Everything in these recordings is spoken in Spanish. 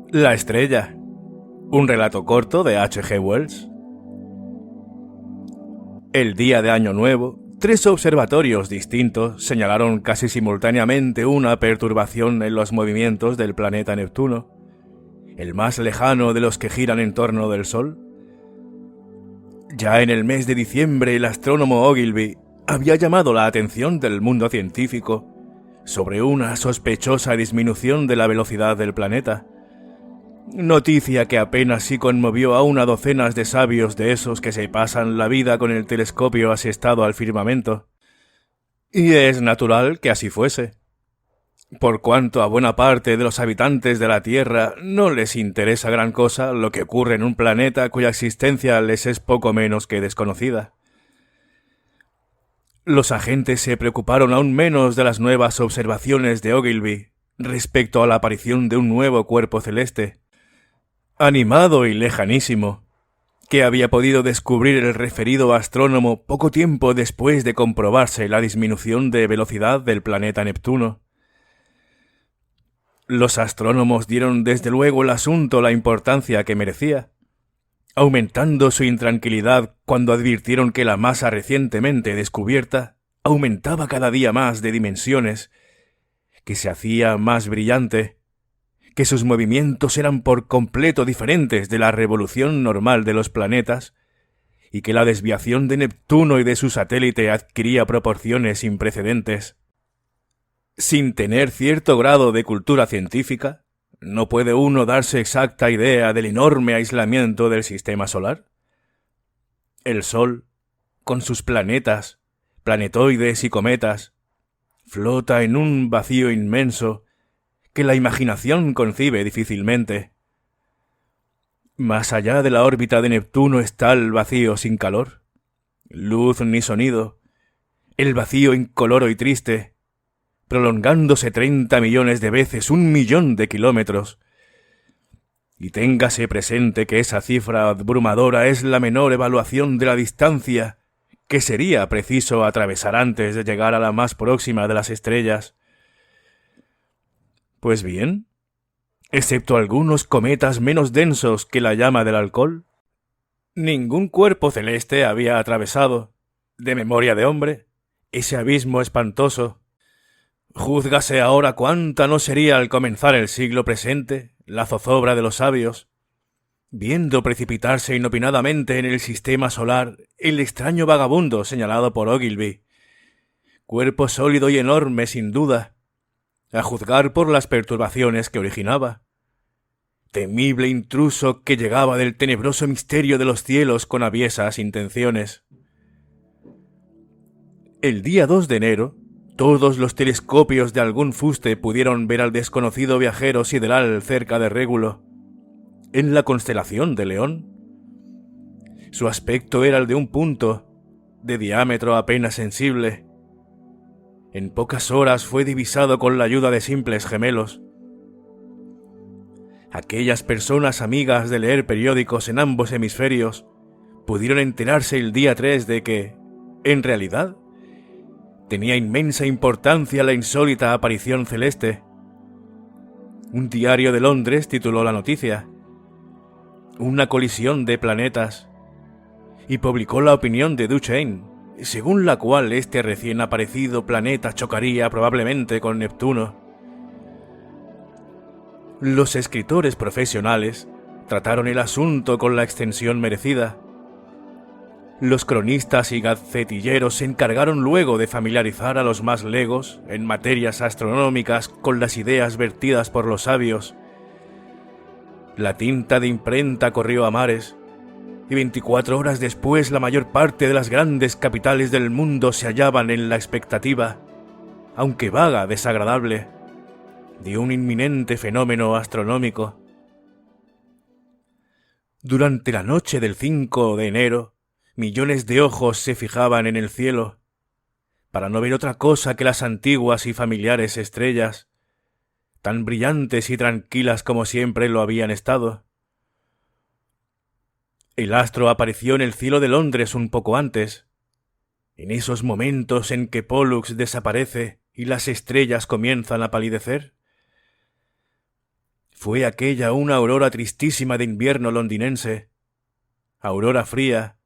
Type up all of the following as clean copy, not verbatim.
La estrella. Un relato corto de H.G. Wells. El día de Año Nuevo, 3 observatorios distintos señalaron casi simultáneamente una perturbación en los movimientos del planeta Neptuno, el más lejano de los que giran en torno del Sol. Ya en el mes de diciembre, el astrónomo Ogilvy había llamado la atención del mundo científico sobre una sospechosa disminución de la velocidad del planeta, noticia que apenas sí conmovió a una docena de sabios de esos que se pasan la vida con el telescopio asestado al firmamento. Y es natural que así fuese, por cuanto a buena parte de los habitantes de la Tierra no les interesa gran cosa lo que ocurre en un planeta cuya existencia les es poco menos que desconocida. Los agentes se preocuparon aún menos de las nuevas observaciones de Ogilvy respecto a la aparición de un nuevo cuerpo celeste, animado y lejanísimo, que había podido descubrir el referido astrónomo poco tiempo después de comprobarse la disminución de velocidad del planeta Neptuno. Los astrónomos dieron desde luego al asunto la importancia que merecía, aumentando su intranquilidad cuando advirtieron que la masa recientemente descubierta aumentaba cada día más de dimensiones, que se hacía más brillante, que sus movimientos eran por completo diferentes de la revolución normal de los planetas, y que la desviación de Neptuno y de su satélite adquiría proporciones sin precedentes. Sin tener cierto grado de cultura científica, ¿no puede uno darse exacta idea del enorme aislamiento del sistema solar? El Sol, con sus planetas, planetoides y cometas, flota en un vacío inmenso que la imaginación concibe difícilmente. Más allá de la órbita de Neptuno está el vacío sin calor, luz ni sonido, el vacío incoloro y triste, prolongándose 30 millones de veces 1.000.000 de kilómetros. Y téngase presente que esa cifra abrumadora es la menor evaluación de la distancia que sería preciso atravesar antes de llegar a la más próxima de las estrellas. Pues bien, excepto algunos cometas menos densos que la llama del alcohol, ningún cuerpo celeste había atravesado, de memoria de hombre, ese abismo espantoso. Júzgase ahora cuánta no sería al comenzar el siglo presente la zozobra de los sabios, viendo precipitarse inopinadamente en el sistema solar el extraño vagabundo señalado por Ogilvy, cuerpo sólido y enorme sin duda, a juzgar por las perturbaciones que originaba, temible intruso que llegaba del tenebroso misterio de los cielos con aviesas intenciones. El día 2 de enero, todos los telescopios de algún fuste pudieron ver al desconocido viajero sideral cerca de Régulo, en la constelación de León. Su aspecto era el de un punto, de diámetro apenas sensible. En pocas horas fue divisado con la ayuda de simples gemelos. Aquellas personas amigas de leer periódicos en ambos hemisferios pudieron enterarse el día 3 de que, en realidad, tenía inmensa importancia la insólita aparición celeste. Un diario de Londres tituló la noticia «Una colisión de planetas» y publicó la opinión de Duchesne, según la cual este recién aparecido planeta chocaría probablemente con Neptuno. Los escritores profesionales trataron el asunto con la extensión merecida. Los cronistas y gacetilleros se encargaron luego de familiarizar a los más legos en materias astronómicas con las ideas vertidas por los sabios. La tinta de imprenta corrió a mares, y 24 horas después la mayor parte de las grandes capitales del mundo se hallaban en la expectativa, aunque vaga, desagradable, de un inminente fenómeno astronómico. Durante la noche del 5 de enero, millones de ojos se fijaban en el cielo, para no ver otra cosa que las antiguas y familiares estrellas, tan brillantes y tranquilas como siempre lo habían estado. El astro apareció en el cielo de Londres un poco antes, en esos momentos en que Pólux desaparece y las estrellas comienzan a palidecer. Fue aquella una aurora tristísima de invierno londinense, aurora fría,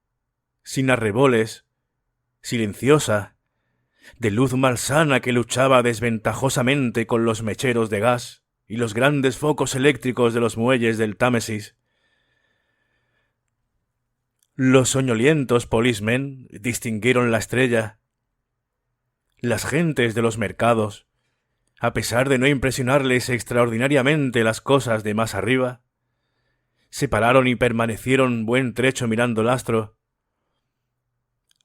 sin arreboles, silenciosa, de luz malsana que luchaba desventajosamente con los mecheros de gas y los grandes focos eléctricos de los muelles del Támesis. Los soñolientos policemen distinguieron la estrella. Las gentes de los mercados, a pesar de no impresionarles extraordinariamente las cosas de más arriba, se pararon y permanecieron buen trecho mirando el astro.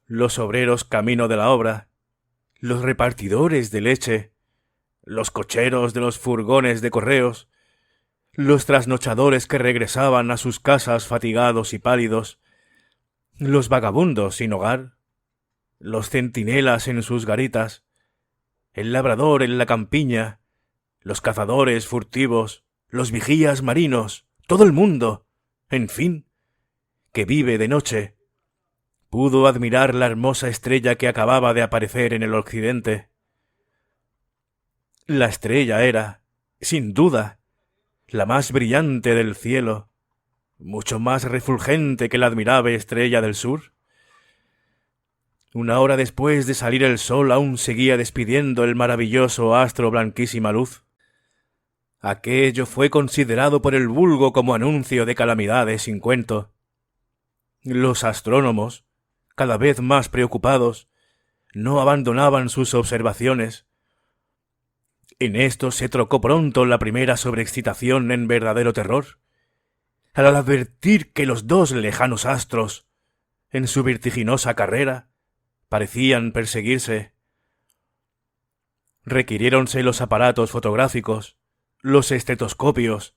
Los obreros camino de la obra, los repartidores de leche, los cocheros de los furgones de correos, los trasnochadores que regresaban a sus casas fatigados y pálidos, los vagabundos sin hogar, los centinelas en sus garitas, el labrador en la campiña, los cazadores furtivos, los vigías marinos, todo el mundo, en fin, que vive de noche, pudo admirar la hermosa estrella que acababa de aparecer en el occidente. La estrella era, sin duda, la más brillante del cielo, mucho más refulgente que la admirable estrella del sur. Una hora después de salir el sol aún seguía despidiendo el maravilloso astro blanquísima luz. Aquello fue considerado por el vulgo como anuncio de calamidades sin cuento. Los astrónomos, cada vez más preocupados, no abandonaban sus observaciones. En esto se trocó pronto la primera sobreexcitación en verdadero terror, al advertir que los dos lejanos astros, en su vertiginosa carrera, parecían perseguirse. Requiriéronse los aparatos fotográficos, los estetoscopios,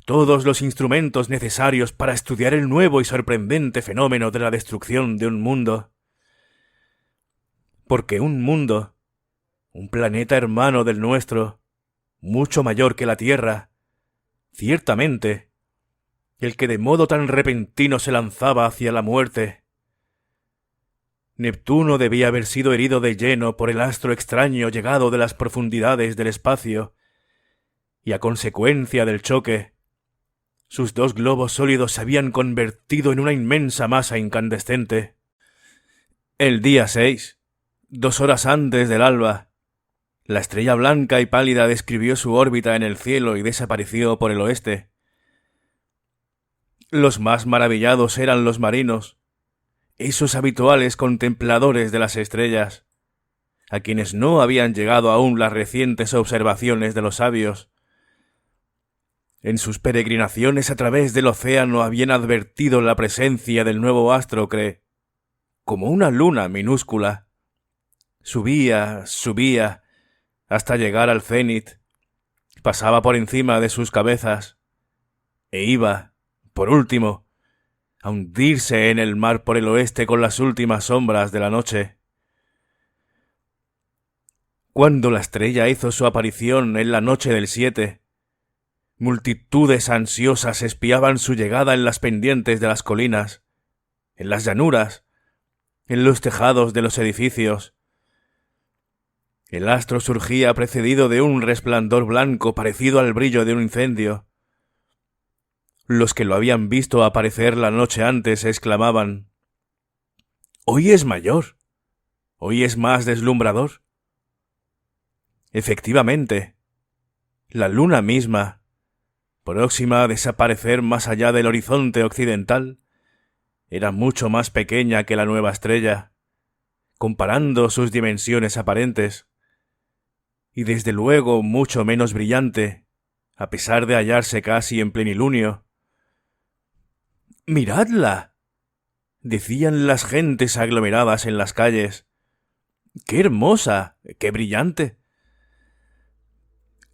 todos los instrumentos necesarios para estudiar el nuevo y sorprendente fenómeno de la destrucción de un mundo. Porque un mundo, un planeta hermano del nuestro, mucho mayor que la Tierra, ciertamente, el que de modo tan repentino se lanzaba hacia la muerte. Neptuno debía haber sido herido de lleno por el astro extraño llegado de las profundidades del espacio, y a consecuencia del choque, sus dos globos sólidos se habían convertido en una inmensa masa incandescente. El día 6, 2 horas antes del alba, la estrella blanca y pálida describió su órbita en el cielo y desapareció por el oeste. Los más maravillados eran los marinos, esos habituales contempladores de las estrellas, a quienes no habían llegado aún las recientes observaciones de los sabios. En sus peregrinaciones a través del océano habían advertido la presencia del nuevo astro que, como una luna minúscula, subía, hasta llegar al cenit, pasaba por encima de sus cabezas, e iba, por último, a hundirse en el mar por el oeste con las últimas sombras de la noche. Cuando la estrella hizo su aparición en la noche del 7, multitudes ansiosas espiaban su llegada en las pendientes de las colinas, en las llanuras, en los tejados de los edificios. El astro surgía precedido de un resplandor blanco parecido al brillo de un incendio. Los que lo habían visto aparecer la noche antes exclamaban: «Hoy es mayor, hoy es más deslumbrador». Efectivamente, la luna misma, próxima a desaparecer más allá del horizonte occidental, era mucho más pequeña que la nueva estrella, comparando sus dimensiones aparentes, y desde luego mucho menos brillante, a pesar de hallarse casi en plenilunio. «¡Miradla!», decían las gentes aglomeradas en las calles. «¡Qué hermosa! ¡Qué brillante!».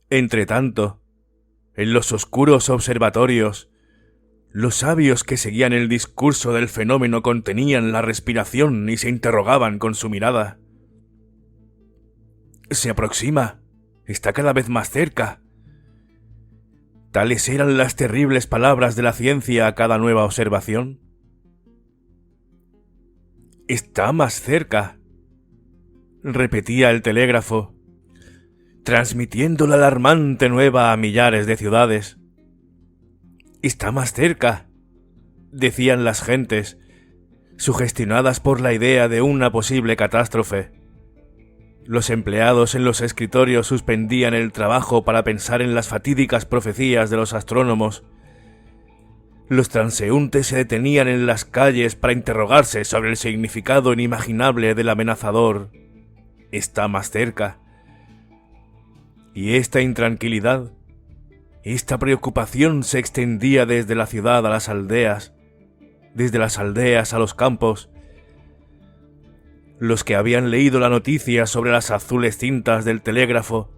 Entretanto, en los oscuros observatorios, los sabios que seguían el discurso del fenómeno contenían la respiración y se interrogaban con su mirada. «Se aproxima, está cada vez más cerca». Tales eran las terribles palabras de la ciencia a cada nueva observación. «Está más cerca», repetía el telégrafo, transmitiendo la alarmante nueva a millares de ciudades. Está más cerca, decían las gentes, sugestionadas por la idea de una posible catástrofe. Los empleados en los escritorios suspendían el trabajo para pensar en las fatídicas profecías de los astrónomos. Los transeúntes se detenían en las calles para interrogarse sobre el significado inimaginable del amenazador «está más cerca». Y esta intranquilidad, esta preocupación se extendía desde la ciudad a las aldeas, desde las aldeas a los campos. Los que habían leído la noticia sobre las azules cintas del telégrafo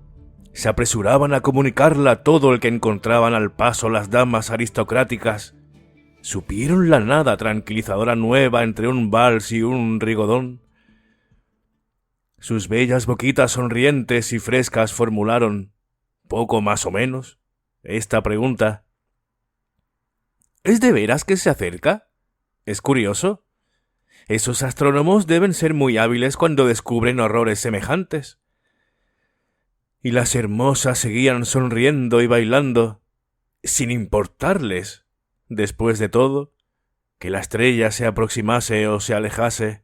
se apresuraban a comunicarla a todo el que encontraban al paso las damas aristocráticas. ¿Supieron la nada tranquilizadora nueva entre un vals y un rigodón? Sus bellas boquitas sonrientes y frescas formularon, poco más o menos, esta pregunta. ¿Es de veras que se acerca? ¿Es curioso? Esos astrónomos deben ser muy hábiles cuando descubren horrores semejantes. Y las hermosas seguían sonriendo y bailando, sin importarles, después de todo, que la estrella se aproximase o se alejase.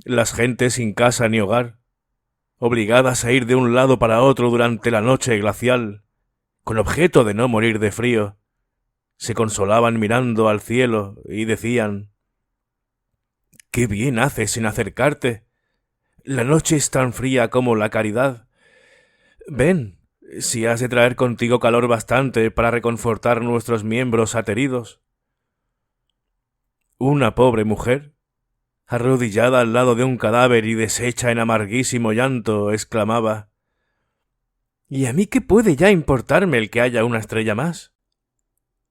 Las gentes sin casa ni hogar, obligadas a ir de un lado para otro durante la noche glacial, con objeto de no morir de frío, se consolaban mirando al cielo y decían: «¡Qué bien haces en acercarte! La noche es tan fría como la caridad. Ven, si has de traer contigo calor bastante para reconfortar nuestros miembros ateridos». Una pobre mujer, arrodillada al lado de un cadáver y deshecha en amarguísimo llanto, exclamaba: «¿Y a mí qué puede ya importarme el que haya una estrella más?».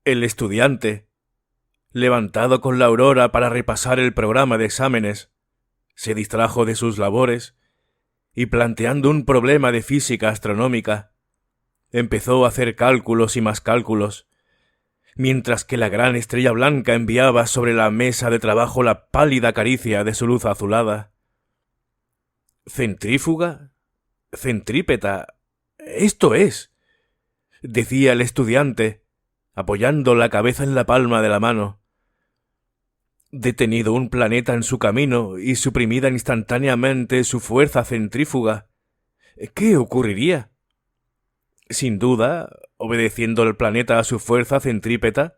El estudiante, levantado con la aurora para repasar el programa de exámenes, se distrajo de sus labores y, planteando un problema de física astronómica, empezó a hacer cálculos y más cálculos, mientras que la gran estrella blanca enviaba sobre la mesa de trabajo la pálida caricia de su luz azulada. «¿Centrífuga? ¿Centrípeta? Esto es», decía el estudiante, apoyando la cabeza en la palma de la mano. Detenido un planeta en su camino y suprimida instantáneamente su fuerza centrífuga, ¿qué ocurriría? Sin duda, obedeciendo el planeta a su fuerza centrípeta,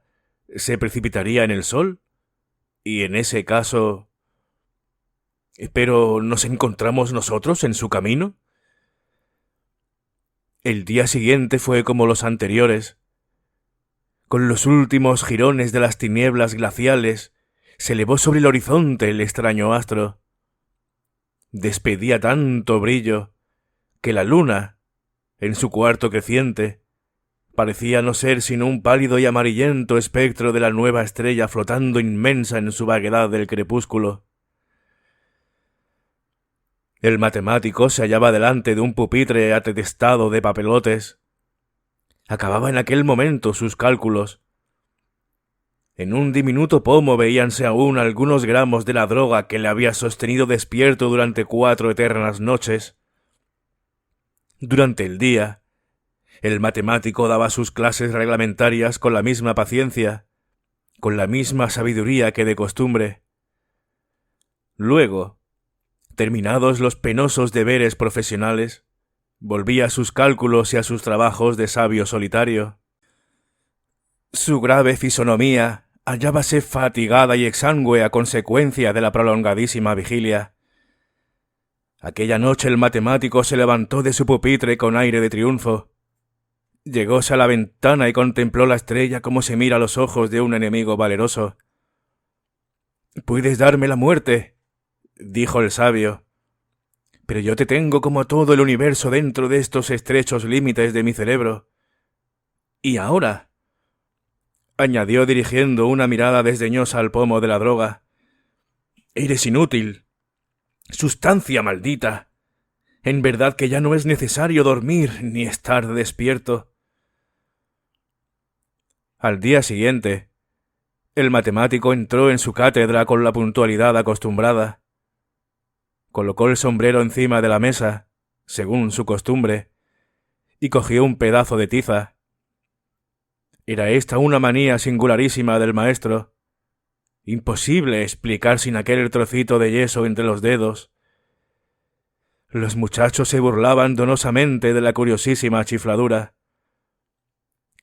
se precipitaría en el Sol, y en ese caso... ¿Pero nos encontramos nosotros en su camino? El día siguiente fue como los anteriores. Con los últimos jirones de las tinieblas glaciales, se elevó sobre el horizonte el extraño astro. Despedía tanto brillo que la luna, en su cuarto creciente, parecía no ser sino un pálido y amarillento espectro de la nueva estrella flotando inmensa en su vaguedad del crepúsculo. El matemático se hallaba delante de un pupitre atestado de papelotes. Acababa en aquel momento sus cálculos. En un diminuto pomo veíanse aún algunos gramos de la droga que le había sostenido despierto durante 4 eternas noches. Durante el día, el matemático daba sus clases reglamentarias con la misma paciencia, con la misma sabiduría que de costumbre. Luego, terminados los penosos deberes profesionales, volvía a sus cálculos y a sus trabajos de sabio solitario. Su grave fisonomía hallábase fatigada y exangüe a consecuencia de la prolongadísima vigilia. Aquella noche el matemático se levantó de su pupitre con aire de triunfo. Llegóse a la ventana y contempló la estrella como se mira a los ojos de un enemigo valeroso. «Puedes darme la muerte», dijo el sabio, «pero yo te tengo como a todo el universo dentro de estos estrechos límites de mi cerebro. Y ahora», añadió dirigiendo una mirada desdeñosa al pomo de la droga, «eres inútil. Sustancia maldita. En verdad que ya no es necesario dormir ni estar despierto». Al día siguiente, el matemático entró en su cátedra con la puntualidad acostumbrada. Colocó el sombrero encima de la mesa, según su costumbre, y cogió un pedazo de tiza. Era esta una manía singularísima del maestro. Imposible explicar sin aquel trocito de yeso entre los dedos. Los muchachos se burlaban donosamente de la curiosísima chifladura.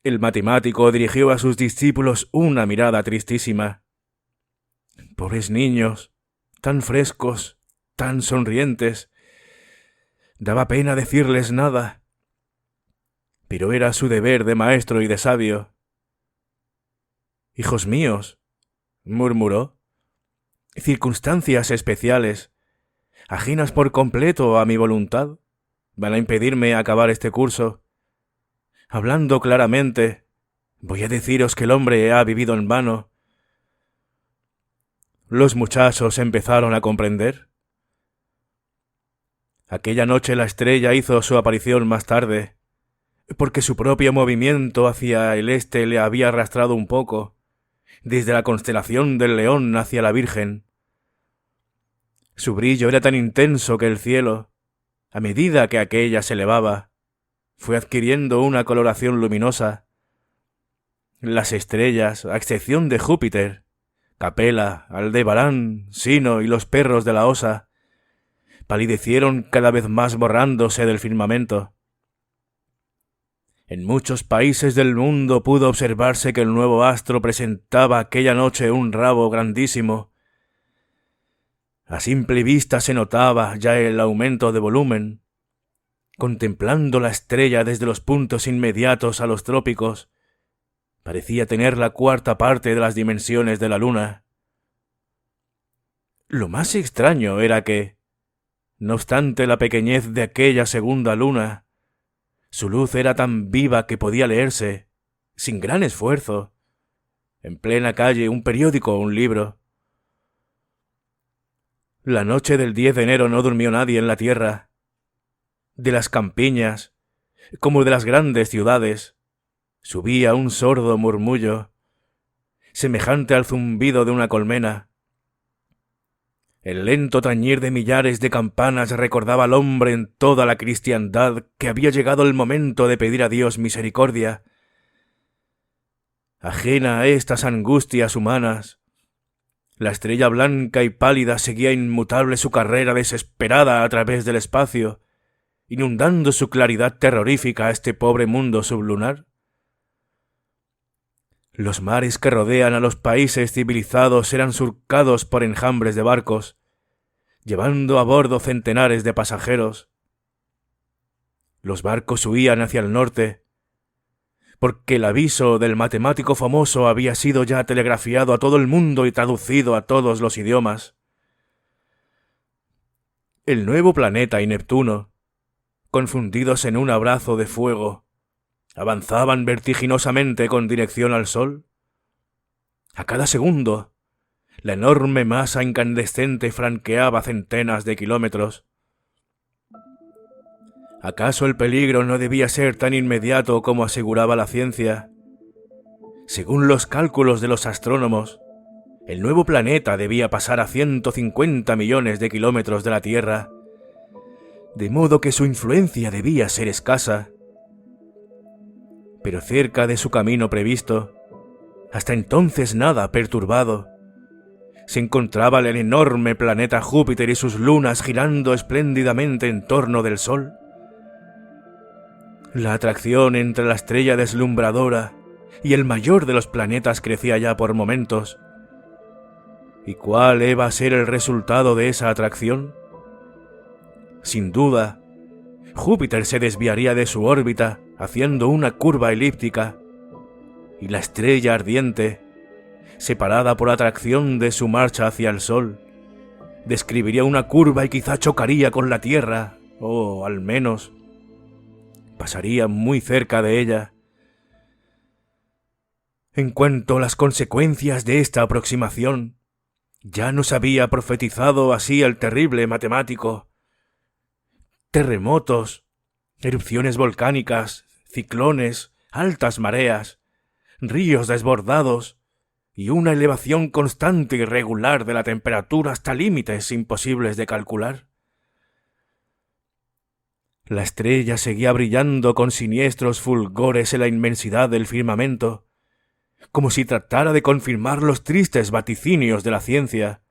El matemático dirigió a sus discípulos una mirada tristísima. Pobres niños, tan frescos, tan sonrientes. Daba pena decirles nada. Pero era su deber de maestro y de sabio. «Hijos míos», murmuró, «circunstancias especiales, ajenas por completo a mi voluntad, van a impedirme acabar este curso. Hablando claramente, voy a deciros que el hombre ha vivido en vano». Los muchachos empezaron a comprender. Aquella noche la estrella hizo su aparición más tarde, porque su propio movimiento hacia el este le había arrastrado un poco, desde la constelación del León hacia la Virgen. Su brillo era tan intenso que el cielo, a medida que aquella se elevaba, fue adquiriendo una coloración luminosa. Las estrellas, a excepción de Júpiter, Capella, Aldebarán, Sino y los perros de la Osa, palidecieron cada vez más borrándose del firmamento. En muchos países del mundo pudo observarse que el nuevo astro presentaba aquella noche un rabo grandísimo. A simple vista se notaba ya el aumento de volumen. Contemplando la estrella desde los puntos inmediatos a los trópicos, parecía tener la cuarta parte de las dimensiones de la luna. Lo más extraño era que, no obstante la pequeñez de aquella segunda luna, su luz era tan viva que podía leerse, sin gran esfuerzo, en plena calle, un periódico o un libro. La noche del 10 de enero no durmió nadie en la tierra. De las campiñas, como de las grandes ciudades, subía un sordo murmullo, semejante al zumbido de una colmena. El lento tañir de millares de campanas recordaba al hombre en toda la cristiandad que había llegado el momento de pedir a Dios misericordia. Ajena a estas angustias humanas, la estrella blanca y pálida seguía inmutable su carrera desesperada a través del espacio, inundando su claridad terrorífica a este pobre mundo sublunar. Los mares que rodean a los países civilizados eran surcados por enjambres de barcos, llevando a bordo centenares de pasajeros. Los barcos huían hacia el norte, porque el aviso del matemático famoso había sido ya telegrafiado a todo el mundo y traducido a todos los idiomas. El nuevo planeta y Neptuno, confundidos en un abrazo de fuego, avanzaban vertiginosamente con dirección al Sol. A cada segundo, la enorme masa incandescente franqueaba centenas de kilómetros. ¿Acaso el peligro no debía ser tan inmediato como aseguraba la ciencia? Según los cálculos de los astrónomos, el nuevo planeta debía pasar a 150 millones de kilómetros de la Tierra, de modo que su influencia debía ser escasa. Pero cerca de su camino previsto, hasta entonces nada perturbado, se encontraba el enorme planeta Júpiter y sus lunas girando espléndidamente en torno del Sol. La atracción entre la estrella deslumbradora y el mayor de los planetas crecía ya por momentos. ¿Y cuál iba a ser el resultado de esa atracción? Sin duda, Júpiter se desviaría de su órbita haciendo una curva elíptica, y la estrella ardiente, separada por atracción de su marcha hacia el Sol, describiría una curva y quizá chocaría con la Tierra, o al menos pasaría muy cerca de ella. En cuanto a las consecuencias de esta aproximación, ya nos había profetizado así el terrible matemático. Terremotos, erupciones volcánicas, ciclones, altas mareas, ríos desbordados y una elevación constante y regular de la temperatura hasta límites imposibles de calcular. La estrella seguía brillando con siniestros fulgores en la inmensidad del firmamento, como si tratara de confirmar los tristes vaticinios de la ciencia.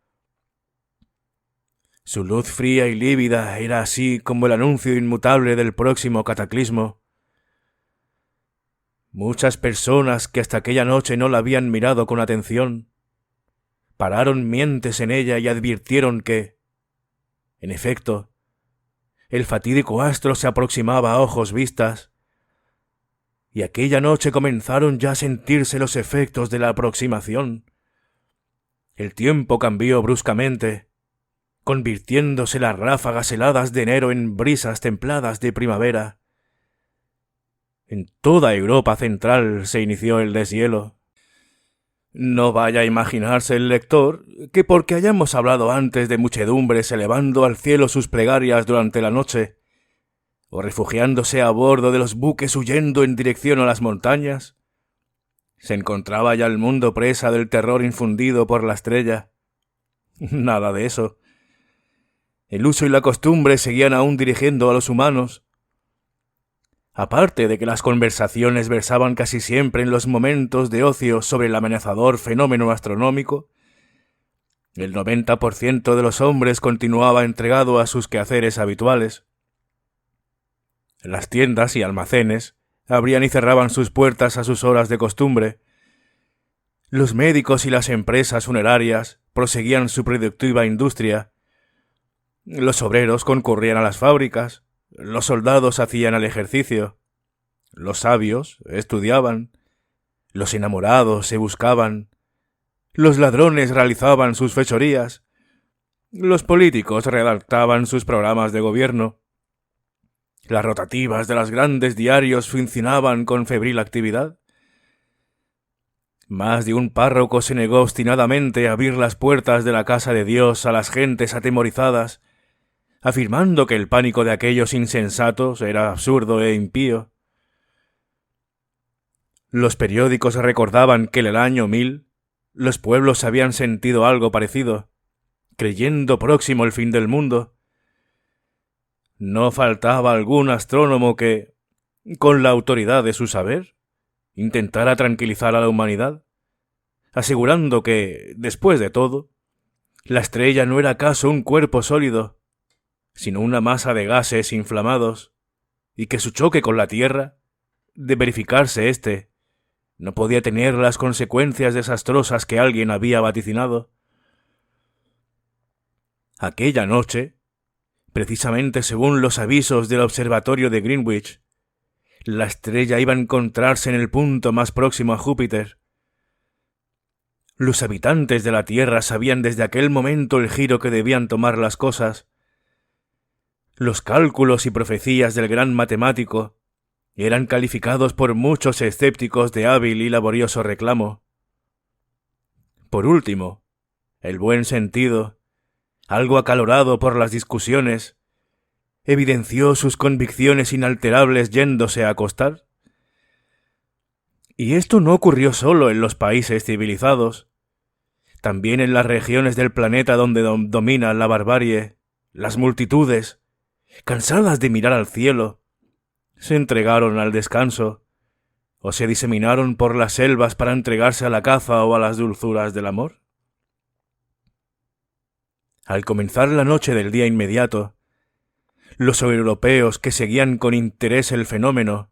Su luz fría y lívida era así como el anuncio inmutable del próximo cataclismo. Muchas personas que hasta aquella noche no la habían mirado con atención, pararon mientes en ella y advirtieron que, en efecto, el fatídico astro se aproximaba a ojos vistas, y aquella noche comenzaron ya a sentirse los efectos de la aproximación. El tiempo cambió bruscamente, convirtiéndose las ráfagas heladas de enero en brisas templadas de primavera. En toda Europa central se inició el deshielo. No vaya a imaginarse el lector que porque hayamos hablado antes de muchedumbres elevando al cielo sus plegarias durante la noche, o refugiándose a bordo de los buques huyendo en dirección a las montañas, se encontraba ya el mundo presa del terror infundido por la estrella. Nada de eso. El uso y la costumbre seguían aún dirigiendo a los humanos. Aparte de que las conversaciones versaban casi siempre en los momentos de ocio sobre el amenazador fenómeno astronómico, el 90% de los hombres continuaba entregado a sus quehaceres habituales. Las tiendas y almacenes abrían y cerraban sus puertas a sus horas de costumbre. Los médicos y las empresas funerarias proseguían su productiva industria. Los obreros concurrían a las fábricas, los soldados hacían el ejercicio, los sabios estudiaban, los enamorados se buscaban, los ladrones realizaban sus fechorías, los políticos redactaban sus programas de gobierno, las rotativas de los grandes diarios funcionaban con febril actividad. Más de un párroco se negó obstinadamente a abrir las puertas de la casa de Dios a las gentes atemorizadas, afirmando que el pánico de aquellos insensatos era absurdo e impío. Los periódicos recordaban que en el año 1000 los pueblos habían sentido algo parecido, creyendo próximo el fin del mundo. No faltaba algún astrónomo que, con la autoridad de su saber, intentara tranquilizar a la humanidad, asegurando que, después de todo, la estrella no era acaso un cuerpo sólido, sino una masa de gases inflamados, y que su choque con la Tierra, de verificarse éste, no podía tener las consecuencias desastrosas que alguien había vaticinado. Aquella noche, precisamente según los avisos del observatorio de Greenwich, la estrella iba a encontrarse en el punto más próximo a Júpiter. Los habitantes de la Tierra sabían desde aquel momento el giro que debían tomar las cosas. Los cálculos y profecías del gran matemático eran calificados por muchos escépticos de hábil y laborioso reclamo. Por último, el buen sentido, algo acalorado por las discusiones, evidenció sus convicciones inalterables yéndose a acostar. Y esto no ocurrió solo en los países civilizados, también en las regiones del planeta donde domina la barbarie, las multitudes, cansadas de mirar al cielo, se entregaron al descanso, o se diseminaron por las selvas para entregarse a la caza o a las dulzuras del amor. Al comenzar la noche del día inmediato, los europeos que seguían con interés el fenómeno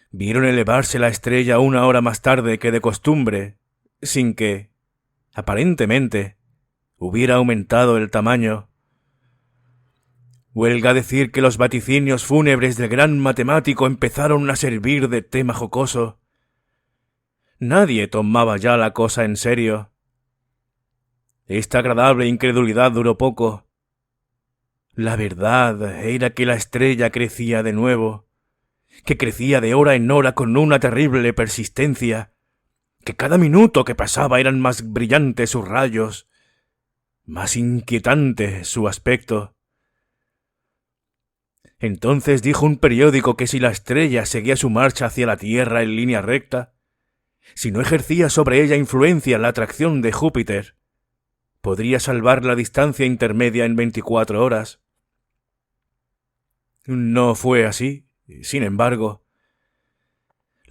vieron elevarse la estrella 1 hora más tarde que de costumbre, sin que, aparentemente, hubiera aumentado el tamaño. Huelga decir que los vaticinios fúnebres del gran matemático empezaron a servir de tema jocoso. Nadie tomaba ya la cosa en serio. Esta agradable incredulidad duró poco. La verdad era que la estrella crecía de nuevo, que crecía de hora en hora con una terrible persistencia, que cada minuto que pasaba eran más brillantes sus rayos, más inquietante su aspecto. Entonces dijo un periódico que si la estrella seguía su marcha hacia la Tierra en línea recta, si no ejercía sobre ella influencia la atracción de Júpiter, podría salvar la distancia intermedia en 24 horas. No fue así, sin embargo.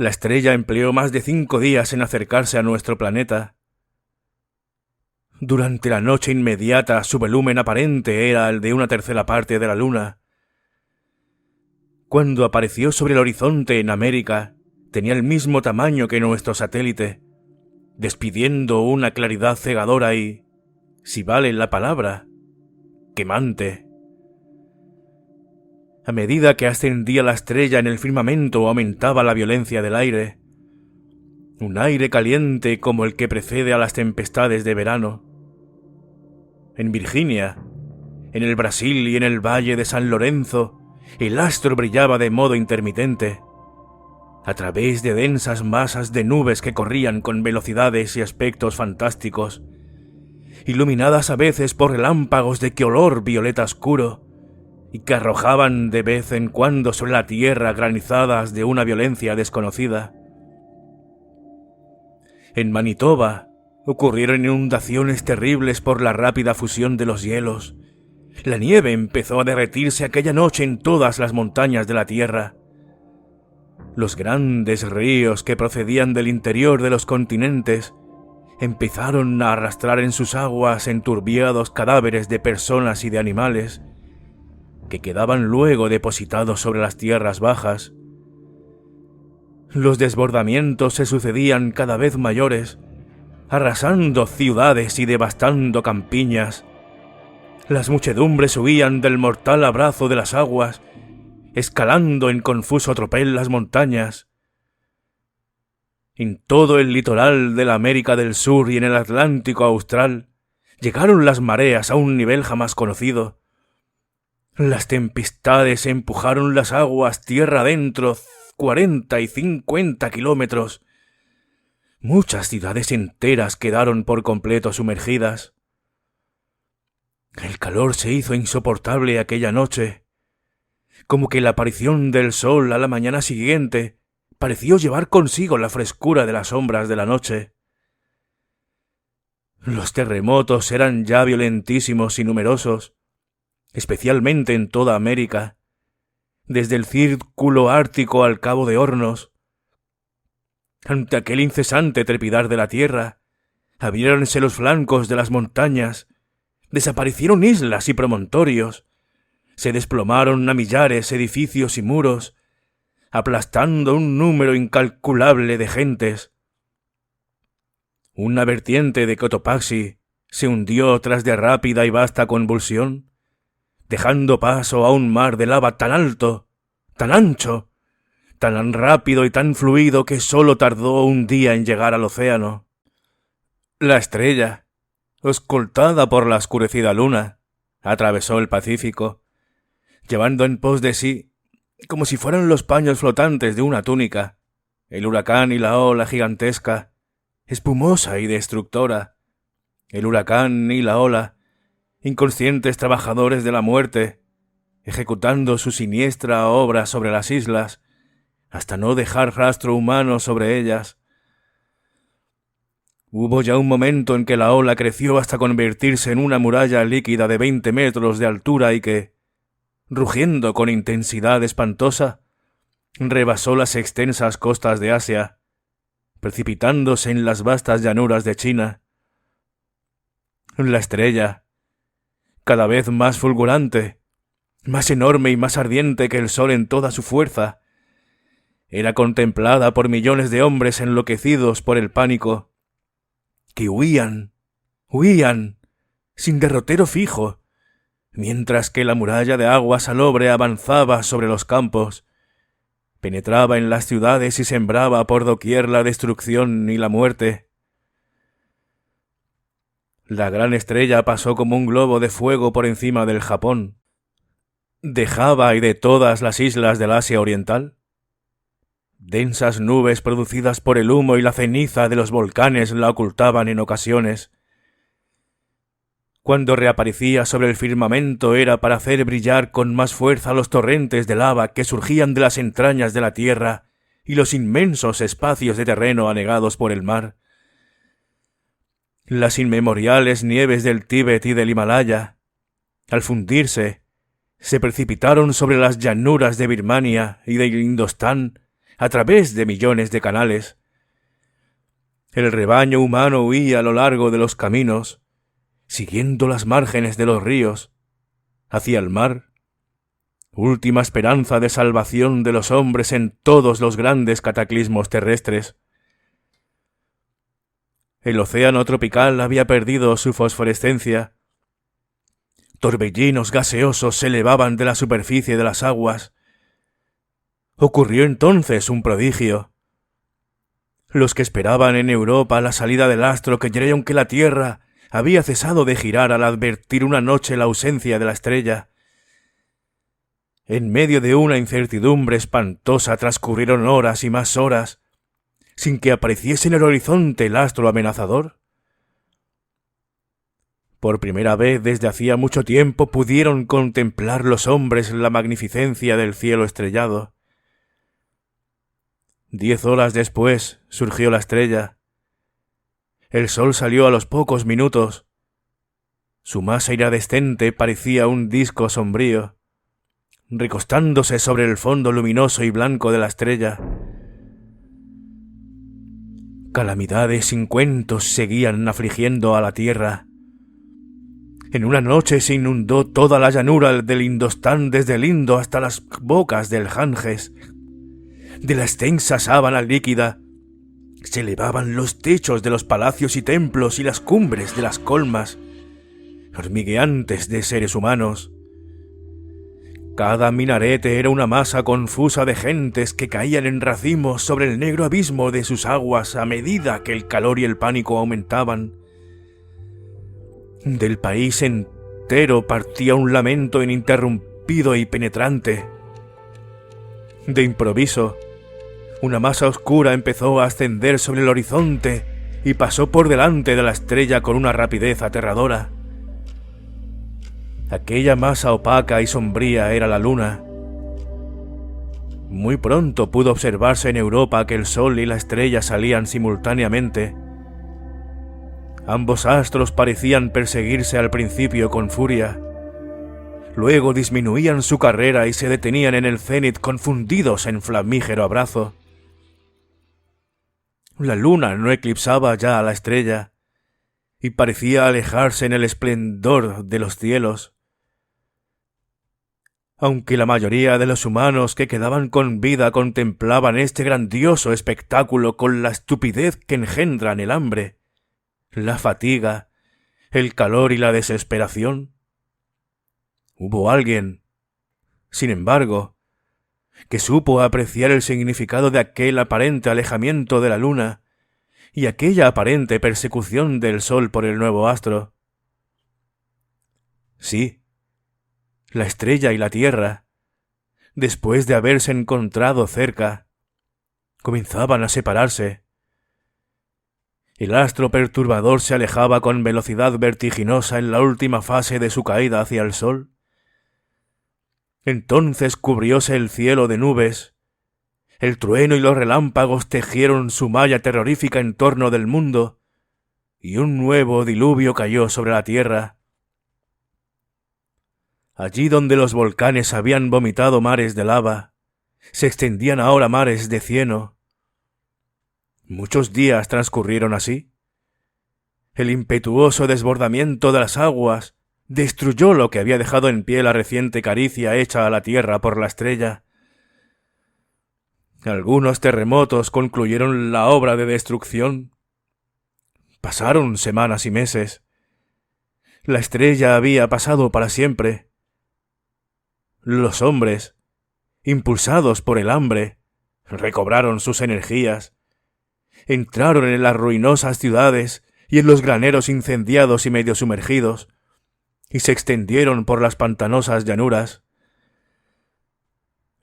La estrella empleó más de 5 días en acercarse a nuestro planeta. Durante la noche inmediata su volumen aparente era el de una tercera parte de la Luna. Cuando apareció sobre el horizonte en América, tenía el mismo tamaño que nuestro satélite, despidiendo una claridad cegadora y, si vale la palabra, quemante. A medida que ascendía la estrella en el firmamento aumentaba la violencia del aire, un aire caliente como el que precede a las tempestades de verano. En Virginia, en el Brasil y en el Valle de San Lorenzo, el astro brillaba de modo intermitente, a través de densas masas de nubes que corrían con velocidades y aspectos fantásticos, iluminadas a veces por relámpagos de color violeta oscuro, y que arrojaban de vez en cuando sobre la tierra granizadas de una violencia desconocida. En Manitoba ocurrieron inundaciones terribles por la rápida fusión de los hielos. La nieve empezó a derretirse aquella noche en todas las montañas de la tierra. Los grandes ríos que procedían del interior de los continentes empezaron a arrastrar en sus aguas enturbiados cadáveres de personas y de animales, que quedaban luego depositados sobre las tierras bajas. Los desbordamientos se sucedían cada vez mayores, arrasando ciudades y devastando campiñas. Las muchedumbres huían del mortal abrazo de las aguas, escalando en confuso tropel las montañas. En todo el litoral de la América del Sur y en el Atlántico Austral llegaron las mareas a un nivel jamás conocido. Las tempestades empujaron las aguas tierra adentro 40 y 50 kilómetros. Muchas ciudades enteras quedaron por completo sumergidas. El calor se hizo insoportable aquella noche, como que la aparición del sol a la mañana siguiente pareció llevar consigo la frescura de las sombras de la noche. Los terremotos eran ya violentísimos y numerosos, especialmente en toda América, desde el círculo ártico al Cabo de Hornos. Ante aquel incesante trepidar de la tierra, abriéronse los flancos de las montañas, desaparecieron islas y promontorios, se desplomaron a millares edificios y muros, aplastando un número incalculable de gentes. Una vertiente de Cotopaxi se hundió tras de rápida y vasta convulsión, dejando paso a un mar de lava tan alto, tan ancho, tan rápido y tan fluido que sólo tardó un día en llegar al océano. La estrella, escoltada por la oscurecida luna, atravesó el Pacífico, llevando en pos de sí, como si fueran los paños flotantes de una túnica, el huracán y la ola gigantesca, espumosa y destructora. El huracán y la ola, inconscientes trabajadores de la muerte, ejecutando su siniestra obra sobre las islas, hasta no dejar rastro humano sobre ellas. Hubo ya un momento en que la ola creció hasta convertirse en una muralla líquida de 20 metros de altura y que, rugiendo con intensidad espantosa, rebasó las extensas costas de Asia, precipitándose en las vastas llanuras de China. La estrella, cada vez más fulgurante, más enorme y más ardiente que el sol en toda su fuerza, era contemplada por millones de hombres enloquecidos por el pánico, que huían, sin derrotero fijo, mientras que la muralla de agua salobre avanzaba sobre los campos, penetraba en las ciudades y sembraba por doquier la destrucción y la muerte. La gran estrella pasó como un globo de fuego por encima del Japón, de Java y de todas las islas del Asia Oriental. Densas nubes producidas por el humo y la ceniza de los volcanes la ocultaban en ocasiones. Cuando reaparecía sobre el firmamento era para hacer brillar con más fuerza los torrentes de lava que surgían de las entrañas de la tierra y los inmensos espacios de terreno anegados por el mar. Las inmemoriales nieves del Tíbet y del Himalaya, al fundirse, se precipitaron sobre las llanuras de Birmania y del Indostán, a través de millones de canales. El rebaño humano huía a lo largo de los caminos, siguiendo las márgenes de los ríos, hacia el mar, última esperanza de salvación de los hombres en todos los grandes cataclismos terrestres. El océano tropical había perdido su fosforescencia. Torbellinos gaseosos se elevaban de la superficie de las aguas. Ocurrió entonces un prodigio. Los que esperaban en Europa la salida del astro creyeron que la Tierra había cesado de girar al advertir una noche la ausencia de la estrella. En medio de una incertidumbre espantosa transcurrieron horas y más horas, sin que apareciese en el horizonte el astro amenazador. Por primera vez desde hacía mucho tiempo pudieron contemplar los hombres la magnificencia del cielo estrellado. 10 horas después surgió la estrella. El sol salió a los pocos minutos. Su masa iridescente parecía un disco sombrío, recostándose sobre el fondo luminoso y blanco de la estrella. Calamidades sin cuentos seguían afligiendo a la tierra. En una noche se inundó toda la llanura del Indostán desde el Indo hasta las bocas del Ganges. De la extensa sábana líquida se elevaban los techos de los palacios y templos y las cumbres de las colmas, hormigueantes de seres humanos. Cada minarete era una masa confusa de gentes que caían en racimos sobre el negro abismo de sus aguas a medida que el calor y el pánico aumentaban. Del país entero partía un lamento ininterrumpido y penetrante. De improviso, una masa oscura empezó a ascender sobre el horizonte y pasó por delante de la estrella con una rapidez aterradora. Aquella masa opaca y sombría era la luna. Muy pronto pudo observarse en Europa que el sol y la estrella salían simultáneamente. Ambos astros parecían perseguirse al principio con furia. Luego disminuían su carrera y se detenían en el cénit confundidos en flamígero abrazo. La luna no eclipsaba ya a la estrella y parecía alejarse en el esplendor de los cielos. Aunque la mayoría de los humanos que quedaban con vida contemplaban este grandioso espectáculo con la estupidez que engendran el hambre, la fatiga, el calor y la desesperación, hubo alguien, sin embargo, que supo apreciar el significado de aquel aparente alejamiento de la luna y aquella aparente persecución del sol por el nuevo astro. Sí, la estrella y la tierra, después de haberse encontrado cerca, comenzaban a separarse. El astro perturbador se alejaba con velocidad vertiginosa en la última fase de su caída hacia el sol. Entonces cubrióse el cielo de nubes. El trueno y los relámpagos tejieron su malla terrorífica en torno del mundo, y un nuevo diluvio cayó sobre la tierra. Allí donde los volcanes habían vomitado mares de lava, se extendían ahora mares de cieno. Muchos días transcurrieron así. El impetuoso desbordamiento de las aguas destruyó lo que había dejado en pie la reciente caricia hecha a la tierra por la estrella. Algunos terremotos concluyeron la obra de destrucción. Pasaron semanas y meses. La estrella había pasado para siempre. Los hombres, impulsados por el hambre, recobraron sus energías. Entraron en las ruinosas ciudades y en los graneros incendiados y medio sumergidos, y se extendieron por las pantanosas llanuras.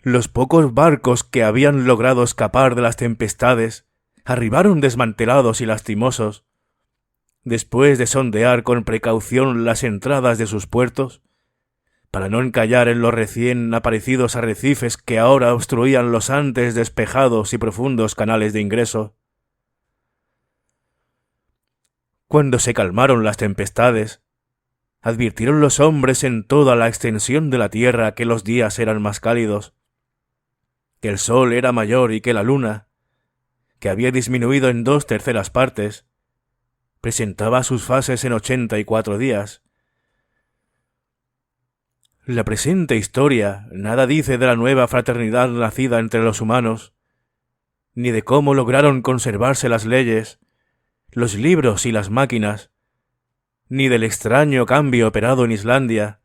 Los pocos barcos que habían logrado escapar de las tempestades arribaron desmantelados y lastimosos. Después de sondear con precaución las entradas de sus puertos, para no encallar en los recién aparecidos arrecifes que ahora obstruían los antes despejados y profundos canales de ingreso. Cuando se calmaron las tempestades, advirtieron los hombres en toda la extensión de la tierra que los días eran más cálidos, que el Sol era mayor y que la Luna, que había disminuido en 2/3 partes, presentaba sus fases en 84 días. La presente historia nada dice de la nueva fraternidad nacida entre los humanos, ni de cómo lograron conservarse las leyes, los libros y las máquinas, ni del extraño cambio operado en Islandia,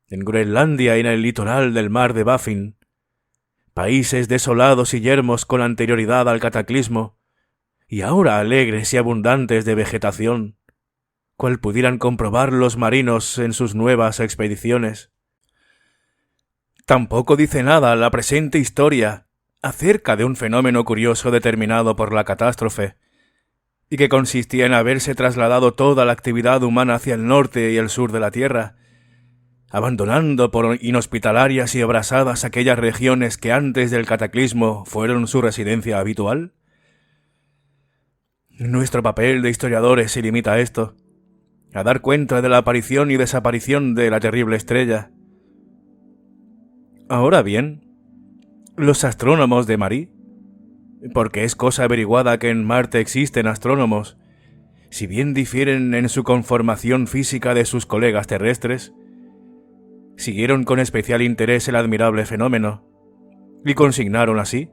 en Groenlandia y en el litoral del mar de Baffin, países desolados y yermos con anterioridad al cataclismo, y ahora alegres y abundantes de vegetación, cual pudieran comprobar los marinos en sus nuevas expediciones. Tampoco dice nada la presente historia acerca de un fenómeno curioso determinado por la catástrofe, y que consistía en haberse trasladado toda la actividad humana hacia el norte y el sur de la Tierra, abandonando por inhospitalarias y abrasadas aquellas regiones que antes del cataclismo fueron su residencia habitual. Nuestro papel de historiadores se limita a esto, a dar cuenta de la aparición y desaparición de la terrible estrella. Ahora bien, los astrónomos de Marie, porque es cosa averiguada que en Marte existen astrónomos, si bien difieren en su conformación física de sus colegas terrestres, siguieron con especial interés el admirable fenómeno, y consignaron así,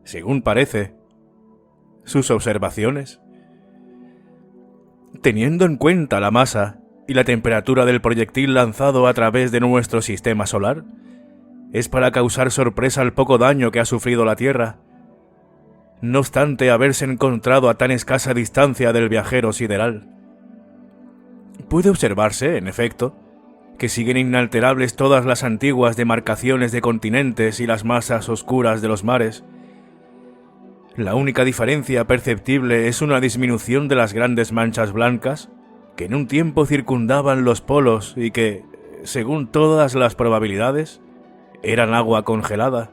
según parece, sus observaciones. Teniendo en cuenta la masa y la temperatura del proyectil lanzado a través de nuestro sistema solar, es para causar sorpresa al poco daño que ha sufrido la Tierra, no obstante haberse encontrado a tan escasa distancia del viajero sideral. Puede observarse, en efecto, que siguen inalterables todas las antiguas demarcaciones de continentes y las masas oscuras de los mares. La única diferencia perceptible es una disminución de las grandes manchas blancas que en un tiempo circundaban los polos y que, según todas las probabilidades, eran agua congelada.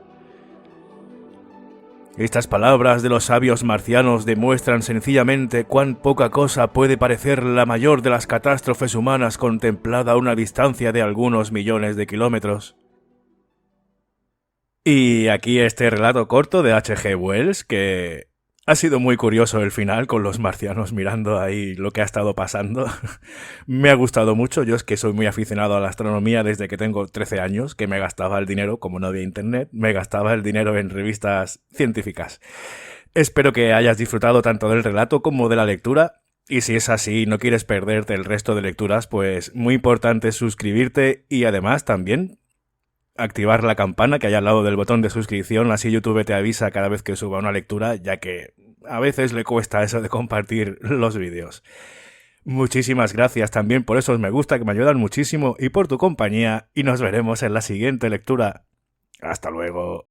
Estas palabras de los sabios marcianos demuestran sencillamente cuán poca cosa puede parecer la mayor de las catástrofes humanas contemplada a una distancia de algunos millones de kilómetros. Y aquí este relato corto de H.G. Wells, que ha sido muy curioso el final con los marcianos mirando ahí lo que ha estado pasando. Me ha gustado mucho, yo es que soy muy aficionado a la astronomía desde que tengo 13 años, que me gastaba el dinero, como no había internet, me gastaba el dinero en revistas científicas. Espero que hayas disfrutado tanto del relato como de la lectura, y si es así y no quieres perderte el resto de lecturas, pues muy importante suscribirte y además también activar la campana que hay al lado del botón de suscripción, así YouTube te avisa cada vez que suba una lectura, ya que a veces le cuesta eso de compartir los vídeos. Muchísimas gracias también por esos me gusta que me ayudan muchísimo y por tu compañía, y nos veremos en la siguiente lectura. Hasta luego.